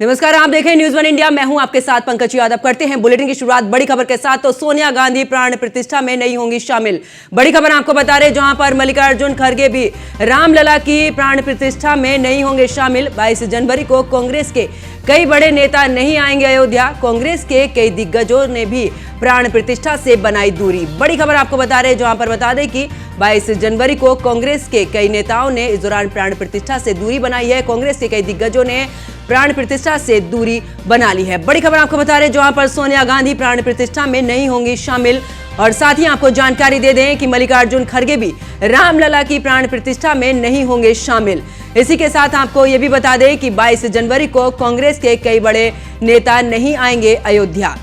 नमस्कार, आप देख रहे हैं न्यूज़ वन इंडिया। मैं हूं आपके साथ पंकज यादव। करते हैं बुलेटिन की शुरुआत बड़ी खबर के साथ। तो सोनिया गांधी प्राण प्रतिष्ठा में नहीं होंगी शामिल। बड़ी खबर आपको बता रहे, जहां पर मल्लिकार्जुन खड़गे भी रामलला की प्राण प्रतिष्ठा में नहीं होंगे शामिल। 22 जनवरी को कांग्रेस के कई बड़े नेता नहीं आएंगे अयोध्या। कांग्रेस के कई दिग्गजों ने भी प्राण प्रतिष्ठा से बनाई दूरी। बड़ी खबर आपको बता रहे, जहां पर बता दें कि 22 जनवरी को कांग्रेस के कई नेताओं ने इस दौरान प्राण प्रतिष्ठा से दूरी बनाई है। कांग्रेस के कई दिग्गजों ने प्राण प्रतिष्ठा से दूरी बना ली है। बड़ी खबर आपको बता रहे, जहां पर सोनिया गांधी प्राण प्रतिष्ठा में नहीं होंगी शामिल। और साथ ही आपको जानकारी दे दें कि मल्लिकार्जुन खड़गे भी रामलला की प्राण प्रतिष्ठा में नहीं होंगे शामिल। इसी के साथ आपको यह भी बता दें कि 22 जनवरी को कांग्रेस के कई बड़े नेता नहीं आएंगे अयोध्या।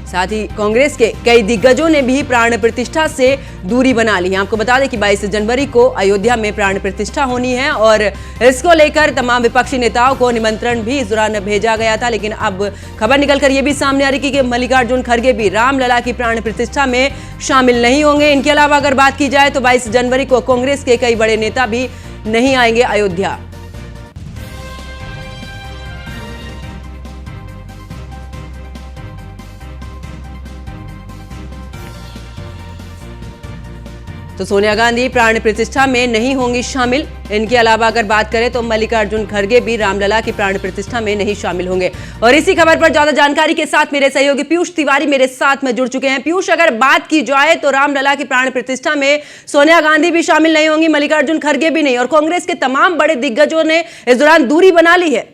साथ ही कांग्रेस के कई दिग्गजों ने भी प्राण प्रतिष्ठा से दूरी बना ली है। आपको बता दें कि 22 जनवरी को अयोध्या में प्राण प्रतिष्ठा होनी है और इसको लेकर तमाम विपक्षी नेताओं को निमंत्रण भी इस दौरान भेजा गया था। लेकिन अब खबर निकलकर यह भी सामने आ रही कि मल्लिकार्जुन खड़गे भी रामलला की प्राण प्रतिष्ठा में शामिल नहीं होंगे। इनके अलावा अगर बात की जाए तो 22 जनवरी को कांग्रेस के कई बड़े नेता भी नहीं आएंगे अयोध्या। तो सोनिया गांधी प्राण प्रतिष्ठा में नहीं होंगी शामिल। इनके अलावा अगर बात करें तो मल्लिकार्जुन खड़गे भी रामलला की प्राण प्रतिष्ठा में नहीं शामिल होंगे। और इसी खबर पर ज्यादा जानकारी के साथ मेरे सहयोगी पीयूष तिवारी मेरे साथ में जुड़ चुके हैं। पीयूष, अगर बात की जाए तो रामलला की प्राण प्रतिष्ठा में सोनिया गांधी भी शामिल नहीं होंगी, मल्लिकार्जुन खड़गे भी नहीं, और कांग्रेस के तमाम बड़े दिग्गजों ने इस दौरान दूरी बना ली है।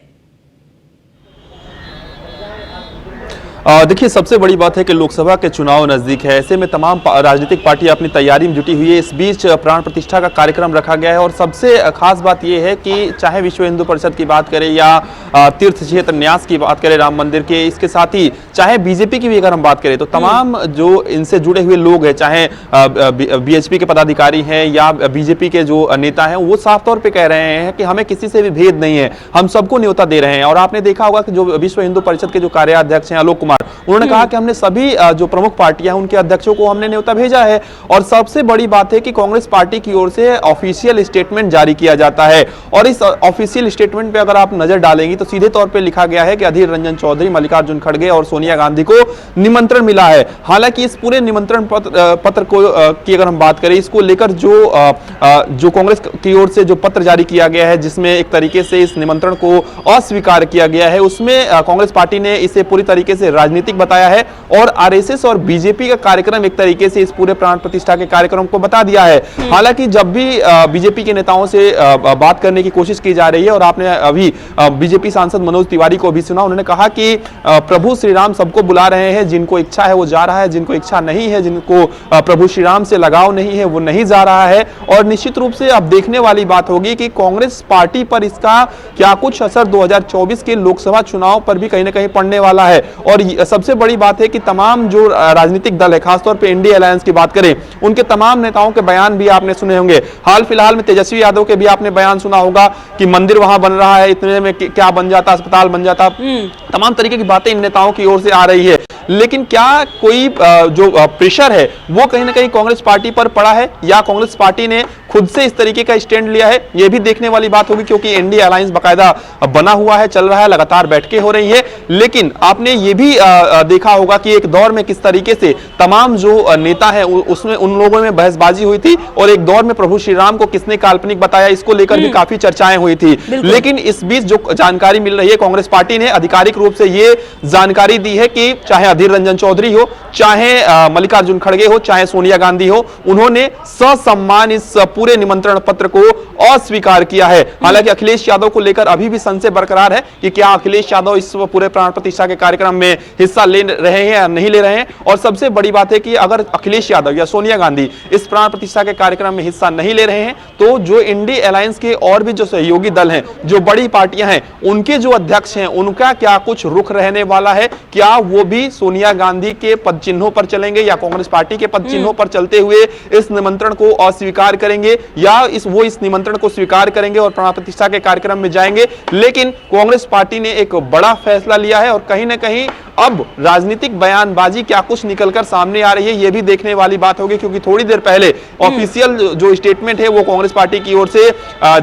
देखिए, सबसे बड़ी बात है कि लोकसभा के चुनाव नजदीक है। ऐसे में तमाम राजनीतिक पार्टियां अपनी तैयारी में जुटी हुई है। इस बीच प्राण प्रतिष्ठा का कार्यक्रम रखा गया है और सबसे खास बात यह है कि चाहे विश्व हिंदू परिषद की बात करें या तीर्थ क्षेत्र न्यास की बात करें राम मंदिर के, इसके साथ ही चाहे बीजेपी की भी अगर हम बात करें तो तमाम जो इनसे जुड़े हुए लोग हैं, चाहे बीएचपी के पदाधिकारी हैं या बीजेपी के जो नेता हैं, वो साफ तौर पर कह रहे हैं कि हमें किसी से भी भेद नहीं है, हम सबको न्योता दे रहे हैं। और आपने देखा होगा कि जो विश्व हिंदू परिषद के जो कार्याध्यक्ष हैं आलोक कुमार, उन्होंने कहा कि हमने सभी जो प्रमुख पार्टियां हैं उनके अध्यक्षों को हमने न्योता भेजा है। और सबसे बड़ी बात है कि कांग्रेस पार्टी की ओर से ऑफिशियल स्टेटमेंट जारी किया जाता है और इस ऑफिशियल स्टेटमेंट पे अगर आप नजर डालेंगी तो सीधे तौर पे लिखा गया है कि अधीर रंजन चौधरी, मल्लिकार्जुन खड़गे और सोनिया गांधी को निमंत्रण मिला है। हालांकि इस पूरे निमंत्रण पत्र को की अगर हम बात करें, इसको लेकर जो कांग्रेस की ओर से जो पत्र जारी किया गया है जिसमें एक तरीके से इस निमंत्रण को अस्वीकार किया गया है, उसमें कांग्रेस पार्टी ने इसे पूरी तरीके से राजनीतिक बताया है और आरएसएस और बीजेपी का कार्यक्रम एक तरीके से इस पूरे प्राण प्रतिष्ठा के कार्यक्रम को बता दिया है। हालांकि जब भी बीजेपी के नेताओं से बात करने की कोशिश की जा रही है, और आपने अभी बीजेपी सांसद मनोज तिवारी को भी सुना, उन्होंने कहा कि प्रभु श्री राम सबको बुला रहे हैं, जिनको इच्छा है वो जा रहा है, जिनको इच्छा नहीं है, जिनको प्रभु श्री राम से लगाव नहीं है, वो नहीं जा रहा है। और निश्चित रूप से अब देखने वाली बात होगी कि कांग्रेस पार्टी पर इसका क्या कुछ असर 2024 के लोकसभा चुनाव पर भी कहीं ना कहीं पड़ने वाला है। और सबसे बड़ी बात है कि तमाम जो राजनीतिक दल है, खासतौर पे इंडिया अलायंस की बात करें, उनके तमाम नेताओं के बयान भी आपने सुने होंगे। हाल फिलहाल में तेजस्वी यादव के भी आपने बयान सुना होगा कि मंदिर वहां बन रहा है, इतने में क्या बन जाता, अस्पताल बन जाता, तमाम तरीके की बातें इन नेताओं की ओर से आ रही है। लेकिन क्या कोई जो प्रेशर है वो कहीं ना कहीं कांग्रेस पार्टी पर पड़ा है या कांग्रेस पार्टी ने खुद से इस तरीके का स्टैंड लिया है, यह भी देखने वाली बात होगी, क्योंकि इंडिया अलायंस बाकायदा बना हुआ है, चल रहा है, लगातार बैठकें हो रही है। लेकिन आपने ये भी देखा होगा कि एक दौर में किस तरीके से तमाम जो नेता हैं उसमें उन लोगों में बहसबाजी हुई थी और एक दौर में प्रभु श्री राम को किसने काल्पनिक बताया, इसको लेकर भी काफी चर्चाएं हुई थी। लेकिन इस बीच जो जानकारी मिल रही है, कांग्रेस पार्टी ने आधिकारिक रूप से ये जानकारी दी है कि चाहे अधीर रंजन चौधरी हो, चाहे मल्लिकार्जुन खड़गे हो, चाहे सोनिया गांधी हो, उन्होंने ससम्मान इस पूरे निमंत्रण पत्र को अस्वीकार किया है। हालांकि अखिलेश यादव को लेकर अभी भी संशय बरकरार है कि क्या अखिलेश यादव इस पूरे प्राण प्रतिष्ठा के कार्यक्रम में हिस्सा ले रहे हैं या नहीं ले रहे हैं। और सबसे बड़ी बात है कि अगर अखिलेश यादव या सोनिया गांधी इस प्राण प्रतिष्ठा के कार्यक्रम में हिस्सा नहीं ले रहे हैं तो जो इंडिया अलायंस के और भी जो सहयोगी दल हैं, जो बड़ी पार्टियां हैं, उनके जो अध्यक्ष हैं, उनका क्या कुछ रुख रहने वाला है। क्या वो भी सोनिया गांधी के पद चिन्हों पर चलेंगे या कांग्रेस पार्टी के पद चिन्हों पर चलते हुए इस निमंत्रण को अस्वीकार करेंगे, या वो इस निमंत्रण को स्वीकार करेंगे और प्राण प्रतिष्ठा के कार्यक्रम में जाएंगे। लेकिन कांग्रेस पार्टी ने एक बड़ा फैसला लिया है और कहीं ना कहीं अब राजनीतिक बयानबाजी क्या कुछ निकलकर सामने आ रही है, यह भी देखने वाली बात होगी, क्योंकि थोड़ी देर पहले ऑफिशियल जो स्टेटमेंट है वो कांग्रेस पार्टी की ओर से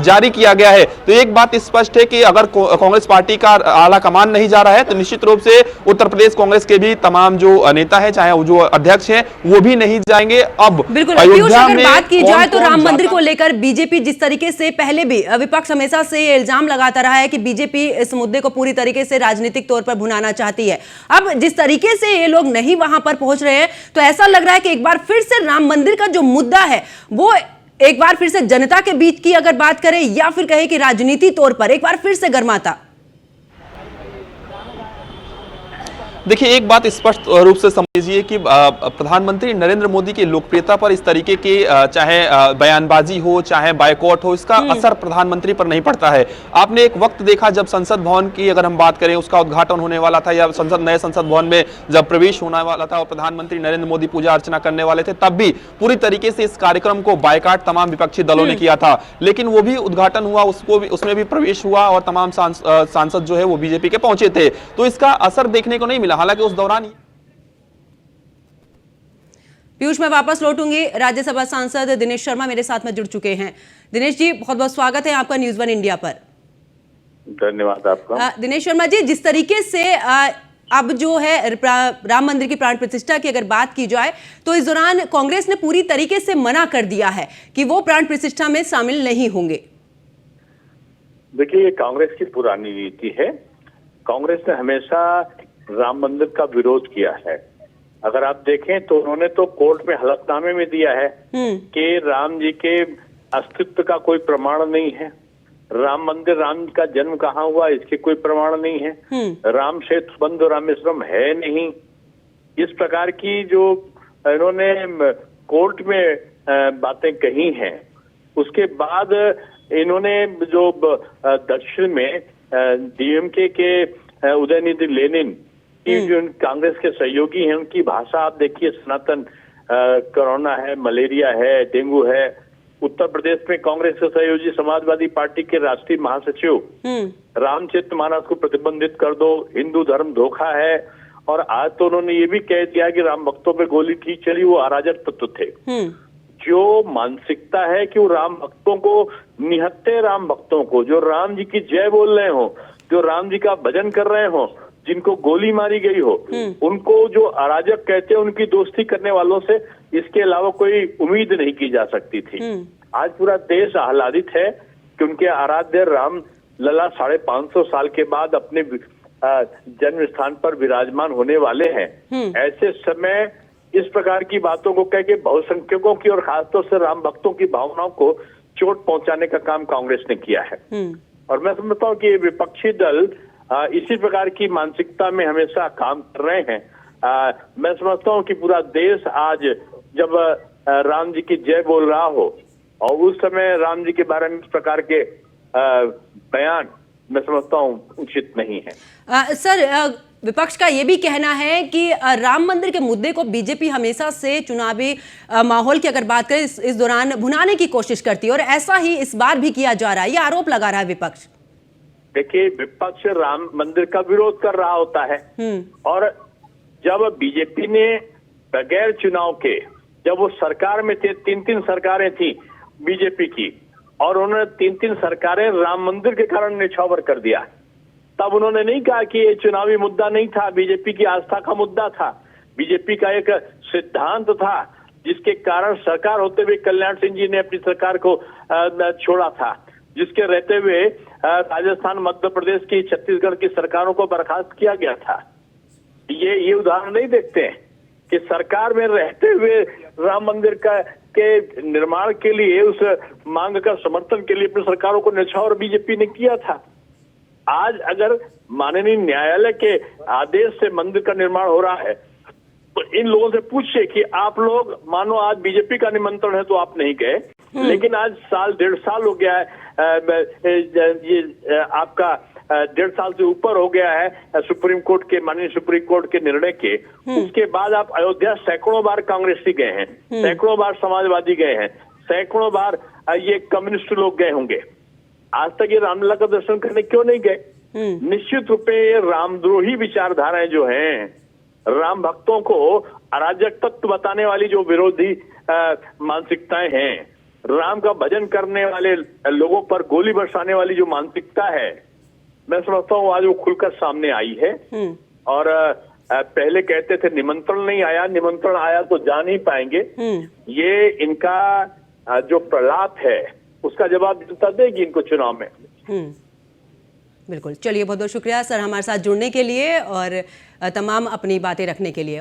जारी किया गया है। तो एक बात स्पष्ट है कि अगर कांग्रेस पार्टी का आला कमान नहीं जा रहा है तो निश्चित रूप से उत्तर प्रदेश कांग्रेस के भी तमाम जो नेता है, चाहे जो अध्यक्ष हैं, वो भी नहीं जाएंगे। अब बिल्कुल अगर बात की जाए तो राम मंदिर को लेकर बीजेपी जिस तरीके से पहले भी विपक्ष हमेशा से ये इल्जाम लगाता रहा है कि बीजेपी इस मुद्दे को पूरी तरीके से राजनीतिक तौर पर भुनाना चाहती है, अब जिस तरीके से ये लोग नहीं वहां पर पहुंच रहे हैं तो ऐसा लग रहा है कि एक बार फिर से राम मंदिर का जो मुद्दा है वो एक बार फिर से जनता के बीच की अगर बात करें या फिर कहे कि राजनीति तौर पर एक बार फिर से गर्माता। देखिए, एक बात स्पष्ट रूप से समझिए कि प्रधानमंत्री नरेंद्र मोदी की लोकप्रियता पर इस तरीके की चाहे बयानबाजी हो, चाहे बायकॉट हो, इसका असर प्रधानमंत्री पर नहीं पड़ता है। आपने एक वक्त देखा जब संसद भवन की अगर हम बात करें, उसका उद्घाटन होने वाला था या नए संसद भवन में जब प्रवेश होने वाला था और प्रधानमंत्री नरेंद्र मोदी पूजा अर्चना करने वाले थे, तब भी पूरी तरीके से इस कार्यक्रम को बायकॉट तमाम विपक्षी दलों ने किया था। लेकिन वो भी उद्घाटन हुआ, उसमें भी प्रवेश हुआ और तमाम सांसद जो है वो बीजेपी के पहुंचे थे, तो इसका असर देखने को नहीं मिला। हालांकि उस दौरान पीयूष, मैं वापस लौटूंगी। राज्यसभा सांसद दिनेश शर्मा मेरे साथ में जुड़ चुके हैं। दिनेश जी, बहुत बहुत स्वागत है आपका न्यूज़ वन इंडिया पर। धन्यवाद आपका। दिनेश शर्मा जी, जिस तरीके से अब जो है राम मंदिर की प्राण प्रतिष्ठा की अगर बात की जाए तो इस दौरान कांग्रेस ने पूरी तरीके से मना कर दिया है कि वो प्राण प्रतिष्ठा में शामिल नहीं होंगे। देखिए, ये कांग्रेस की पुरानी नीति है। कांग्रेस ने हमेशा राम मंदिर का विरोध किया है। अगर आप देखें तो उन्होंने तो कोर्ट में हलफनामे में दिया है कि राम जी के अस्तित्व का कोई प्रमाण नहीं है, राम मंदिर, राम का जन्म कहाँ हुआ इसके कोई प्रमाण नहीं है, राम सेतु बंद रामेश्वरम है नहीं। इस प्रकार की जो इन्होंने कोर्ट में बातें कही हैं, उसके बाद इन्होंने जो दक्षिण में डीएमके के उदयनिधि लेनिन की जो कांग्रेस के सहयोगी हैं, उनकी भाषा आप देखिए, सनातन कोरोना है, मलेरिया है, डेंगू है। उत्तर प्रदेश में कांग्रेस के सहयोगी समाजवादी पार्टी के राष्ट्रीय महासचिव रामचरित मानस को प्रतिबंधित कर दो, हिंदू धर्म धोखा है। और आज तो उन्होंने ये भी कह दिया कि राम भक्तों पे गोली ठीक चली, वो अराजक तत्व थे। जो मानसिकता है कि वो राम भक्तों को, निहत्थे राम भक्तों को, जो राम जी की जय बोल रहे हो, जो राम जी का भजन कर रहे हो, जिनको गोली मारी गई हो, उनको जो अराजक कहते हैं, उनकी दोस्ती करने वालों से इसके अलावा कोई उम्मीद नहीं की जा सकती थी। आज पूरा देश आह्लादित है कि उनके आराध्य राम लला 550 साल के बाद अपने जन्म स्थान पर विराजमान होने वाले हैं। ऐसे समय इस प्रकार की बातों को कह के बहुसंख्यकों की और खासतौर से राम भक्तों की भावनाओं को चोट पहुंचाने का काम कांग्रेस ने किया है। और मैं समझता हूँ कि विपक्षी दल इसी प्रकार की मानसिकता में हमेशा काम कर रहे हैं। मैं समझता हूँ कि पूरा देश आज जब राम जी की जय बोल रहा हो और उस समय राम जी के बारे में इस प्रकार के बयान, मैं समझता हूँ उचित नहीं है। सर, विपक्ष का ये भी कहना है कि राम मंदिर के मुद्दे को बीजेपी हमेशा से चुनावी माहौल की अगर बात करें इस दौरान भुनाने की कोशिश करती है और ऐसा ही इस बार भी किया जा रहा है, ये आरोप लगा रहा है विपक्ष। देखिए, विपक्ष राम मंदिर का विरोध कर रहा होता है और जब बीजेपी ने बगैर चुनाव के, जब वो सरकार में थे, 3 सरकारें थी बीजेपी की और उन्होंने 3 सरकारें राम मंदिर के कारण निछावर कर दिया, तब उन्होंने नहीं कहा कि ये चुनावी मुद्दा नहीं था, बीजेपी की आस्था का मुद्दा था, बीजेपी का एक सिद्धांत था जिसके कारण सरकार होते हुए कल्याण सिंह जी ने अपनी सरकार को छोड़ा था, जिसके रहते हुए राजस्थान, मध्य प्रदेश की, छत्तीसगढ़ की सरकारों को बर्खास्त किया गया था। ये उदाहरण नहीं देखते हैं कि सरकार में रहते हुए राम मंदिर के निर्माण के लिए, उस मांग का समर्थन के लिए अपनी सरकारों को निछावर बीजेपी ने किया था। आज अगर माननीय न्यायालय के आदेश से मंदिर का निर्माण हो रहा है तो इन लोगों से पूछिए कि आप लोग, मानो आज बीजेपी का निमंत्रण है तो आप नहीं गए, लेकिन आज 1.5 साल हो गया है, ये आपका 1.5 साल से ऊपर हो गया है सुप्रीम कोर्ट के, माननीय सुप्रीम कोर्ट के निर्णय के। उसके बाद आप अयोध्या सैकड़ों बार कांग्रेसी गए हैं, सैकड़ों बार समाजवादी गए हैं, सैकड़ों बार ये कम्युनिस्ट लोग गए होंगे। आज तक ये रामलला का दर्शन करने क्यों नहीं गए? निश्चित रूप में ये रामद्रोही विचारधाराएं जो हैं, राम भक्तों को अराजक तत्व बताने वाली जो विरोधी मानसिकताएं हैं, राम का भजन करने वाले लोगों पर गोली बरसाने वाली जो मानसिकता है, मैं समझता हूँ आज वो खुलकर सामने आई है। और पहले कहते थे निमंत्रण नहीं आया, निमंत्रण आया तो जा नहीं पाएंगे। ये इनका जो प्रलाप है उसका जवाब जनता देगी इनको चुनाव में। बिल्कुल, चलिए बहुत बहुत शुक्रिया सर हमारे साथ जुड़ने के लिए और तमाम अपनी बातें रखने के लिए।